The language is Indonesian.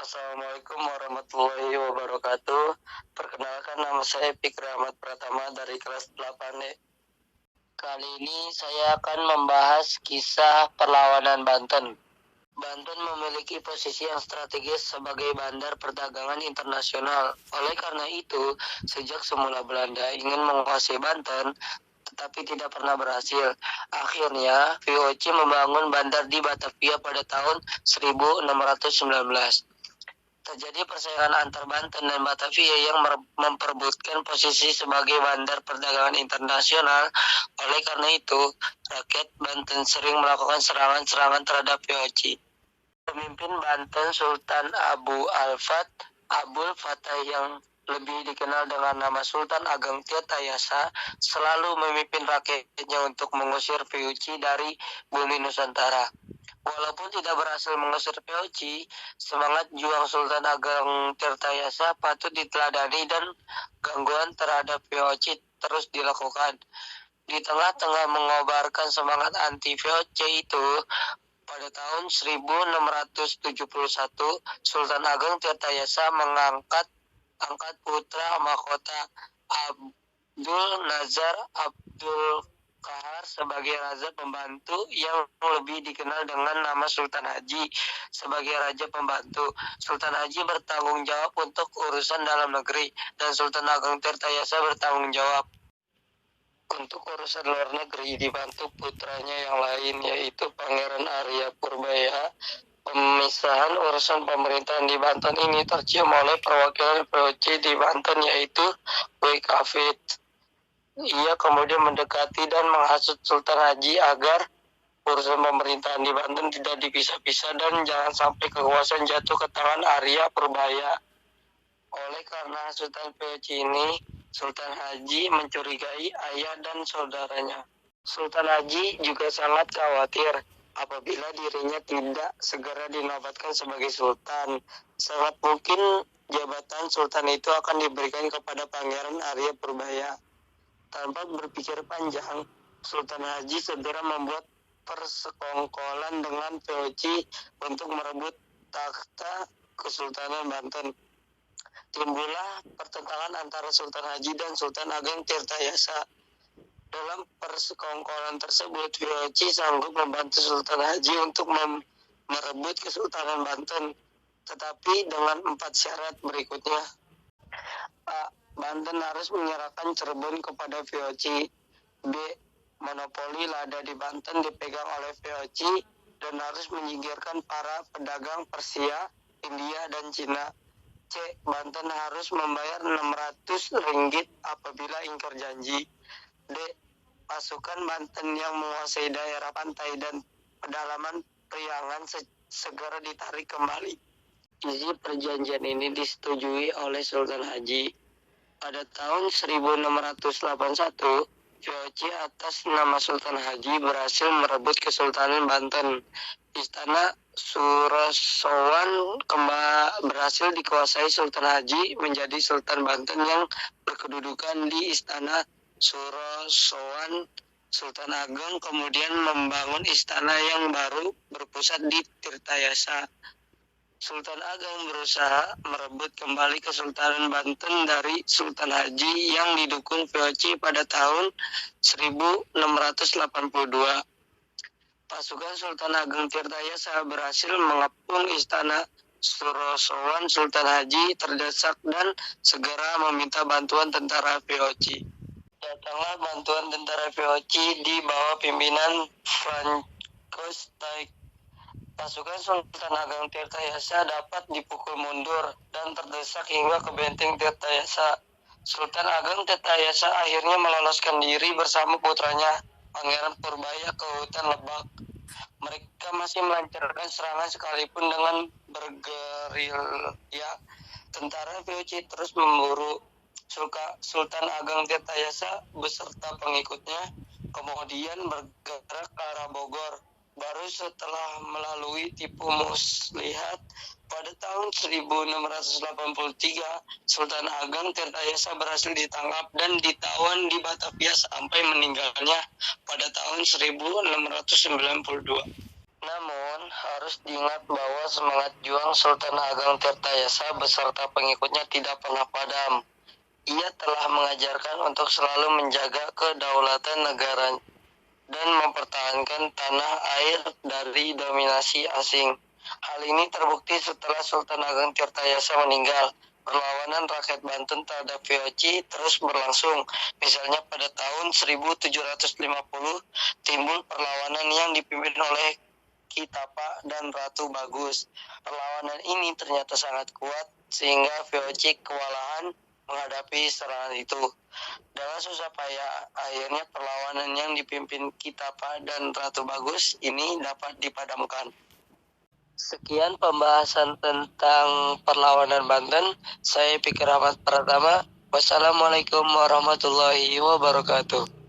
Assalamualaikum warahmatullahi wabarakatuh. Perkenalkan, nama saya Fikri Ahmad Pratama dari kelas 8D. Kali ini saya akan membahas kisah perlawanan Banten. Banten memiliki posisi yang strategis sebagai bandar perdagangan internasional. Oleh karena itu, sejak semula Belanda ingin menguasai Banten, tetapi tidak pernah berhasil. Akhirnya, VOC membangun bandar di Batavia pada tahun 1619. Terjadi persaingan antar Banten dan Batavia yang memperebutkan posisi sebagai bandar perdagangan internasional. Oleh karena itu, rakyat Banten sering melakukan serangan-serangan terhadap VOC. Pemimpin Banten Sultan Abul Fatah yang lebih dikenal dengan nama Sultan Ageng Tirtayasa selalu memimpin rakyatnya untuk mengusir VOC dari bumi Nusantara. Walaupun tidak berhasil mengusir VOC, semangat juang Sultan Ageng Tirtayasa patut diteladani dan gangguan terhadap VOC terus dilakukan. Di tengah-tengah mengobarkan semangat anti VOC itu, pada tahun 1671, Sultan Ageng Tirtayasa mengangkat putra mahkota Abdul Nazar Abdul Kahar sebagai raja pembantu yang lebih dikenal dengan nama Sultan Haji. Sebagai raja pembantu, Sultan Haji bertanggung jawab untuk urusan dalam negeri dan Sultan Ageng Tirtayasa bertanggung jawab untuk urusan luar negeri, dibantu putranya yang lain yaitu Pangeran Arya Purbaya. Pemisahan urusan pemerintahan di Banten ini tercium oleh perwakilan VOC di Banten yaitu Wycliffe. Ia kemudian mendekati dan menghasut Sultan Haji agar urusan pemerintahan di Banten tidak dipisah-pisah dan jangan sampai kekuasaan jatuh ke tangan Arya Purbaya. Oleh karena hasutan VOC ini, Sultan Haji mencurigai ayah dan saudaranya. Sultan Haji juga sangat khawatir apabila dirinya tidak segera dinobatkan sebagai sultan. Sangat mungkin jabatan sultan itu akan diberikan kepada Pangeran Arya Purbaya. Tanpa berpikir panjang, Sultan Haji segera membuat persekongkolan dengan VOC untuk merebut takhta Kesultanan Banten. Timbullah pertentangan antara Sultan Haji dan Sultan Ageng Tirtayasa. Dalam persekongkolan tersebut, VOC sanggup membantu Sultan Haji untuk merebut Kesultanan Banten, tetapi dengan 4 syarat berikutnya. A. Banten harus menyerahkan Cirebon kepada VOC. B. Monopoli lada di Banten dipegang oleh VOC dan harus menyingkirkan para pedagang Persia, India, dan Cina. C. Banten harus membayar 600 ringgit apabila ingkar janji. D. Pasukan Banten yang menguasai daerah pantai dan pedalaman Priangan segera ditarik kembali. Isi perjanjian ini disetujui oleh Sultan Haji. Pada tahun 1681, VOC atas nama Sultan Haji berhasil merebut Kesultanan Banten. Istana Surosowan berhasil dikuasai Sultan Haji menjadi Sultan Banten yang berkedudukan di Istana Surosowan. Sultan Ageng kemudian membangun istana yang baru berpusat di Tirtayasa. Sultan Ageng berusaha merebut kembali Kesultanan Banten dari Sultan Haji yang didukung VOC pada tahun 1682. Pasukan Sultan Ageng Tirtayasa berhasil mengepung istana Surosowan. Sultan Haji terdesak dan segera meminta bantuan tentara VOC. Datanglah bantuan tentara VOC di bawah pimpinan Francois Taik. Pasukan Sultan Ageng Tirtayasa dapat dipukul mundur dan terdesak hingga ke benteng Tirtayasa. Sultan Ageng Tirtayasa akhirnya meloloskan diri bersama putranya Pangeran Purbaya ke hutan Lebak. Mereka masih melancarkan serangan sekalipun dengan bergerilya. Tentara VOC terus memburu Sultan Ageng Tirtayasa beserta pengikutnya, kemudian bergerak ke arah Bogor. Baru setelah melalui Tipu Muslihat pada tahun 1683, Sultan Ageng Tirtayasa berhasil ditangkap dan ditawan di Batavia sampai meninggalnya pada tahun 1692. Namun, harus diingat bahwa semangat juang Sultan Ageng Tirtayasa beserta pengikutnya tidak pernah padam. Ia telah mengajarkan untuk selalu menjaga kedaulatan negara dan mempertahankan tanah air dari dominasi asing. Hal ini terbukti setelah Sultan Ageng Tirtayasa meninggal. Perlawanan rakyat Banten terhadap VOC terus berlangsung. Misalnya pada tahun 1750 timbul perlawanan yang dipimpin oleh Ki Tapa dan Ratu Bagus. Perlawanan ini ternyata sangat kuat sehingga VOC kewalahan menghadapi serangan itu. Dengan susah payah, akhirnya perlawanan yang dipimpin Ki Tapa dan Ratu Bagus ini dapat dipadamkan. Sekian pembahasan tentang perlawanan Banten. Saya Pikir Ahmad Pratama. Wassalamualaikum warahmatullahi wabarakatuh.